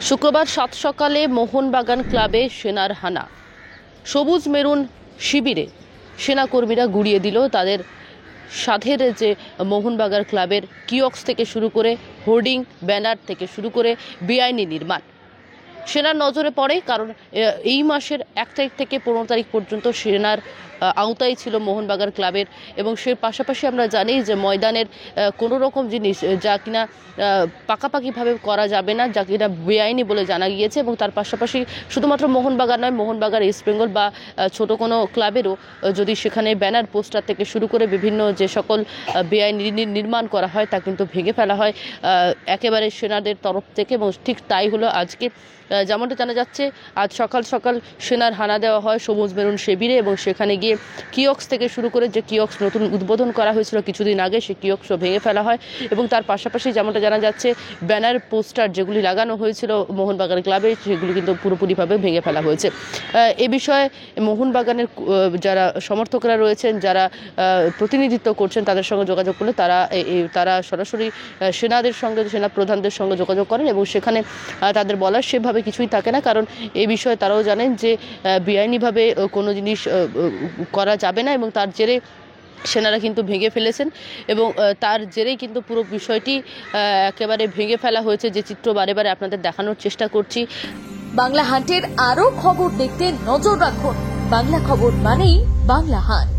শুক্রবার সাত সকালে মোহনবাগান ক্লাবে সেনার হানা। সবুজ মেরুন শিবিরে সেনাকর্মীরা গুড়িয়ে দিল তাদের সাধের যে মোহনবাগান ক্লাবের কিয়স্ক থেকে শুরু করে হোর্ডিং ব্যানার থেকে শুরু করে বেআইনি নির্মাণ। সেনার নজরে পড়ে, কারণ এই মাসের 1 তারিখ থেকে 15 তারিখ পর্যন্ত সেনার আওতায় ছিল মোহনবাগান ক্লাবের, এবং সে পাশাপাশি আমরা জানি যে ময়দানের কোনো রকম জিনিস যা কিনা পাকাপাকিভাবে করা যাবে না, যা কিনা বেআইনি বলে জানা গিয়েছে। এবং তার পাশাপাশি শুধুমাত্র মোহনবাগান নয়, মোহনবাগান ইস্ট বেঙ্গল বা ছোট কোনো ক্লাবেরও যদি সেখানে ব্যানার পোস্টার থেকে শুরু করে বিভিন্ন যে সকল বেআইনি নির্মাণ করা হয় তা কিন্তু ভেঙে ফেলা হয় একেবারে সেনাদের তরফ থেকে। এবং ঠিক তাই হলো আজকে। যেমনটা জানা যাচ্ছে, আজ সকাল সকাল সেনার হানা দেওয়া হয় সবুজ মেরুন শিবিরে, এবং সেখানে গিয়ে কিয়স্ক থেকে শুরু করে যে কিয়স্ক নতুন উদ্বোধন করা হয়েছিল কিছুদিন আগে, সেই কিয়স্কও ভেঙে ফেলা হয়। এবং তার পাশাপাশি যেমনটা জানা যাচ্ছে, ব্যানার পোস্টার যেগুলি লাগানো হয়েছিল মোহনবাগান ক্লাবে সেগুলি কিন্তু পুরোপুরিভাবে ভেঙে ফেলা হয়েছে। এ বিষয়ে মোহনবাগানের যারা সমর্থকরা রয়েছেন, যারা প্রতিনিধিত্ব করছেন, তাদের সঙ্গে যোগাযোগ করলে তারা সরাসরি সেনাদের সঙ্গে, সেনা প্রধানদের সঙ্গে যোগাযোগ করেন, এবং সেখানে তাদের বলার সেভাবে কিছুই থাকে না। কারণ এই বিষয়ে তারাও জানেন যে বেআইনিভাবে কোনো জিনিস করা যাবে না, এবং তার জেরে সেনারা কিন্তু ভেঙে ফেলেছেন। এবং তার জেরেই কিন্তু পুরো বিষয়টি একেবারে ভেঙে ফেলা হয়েছে, যে চিত্র বারে বারে আপনাদের দেখানোর চেষ্টা করছি। বাংলা হান্টের আরো খবর দেখতে নজর রাখুন। বাংলা খবর মানেই বাংলা হান্ট।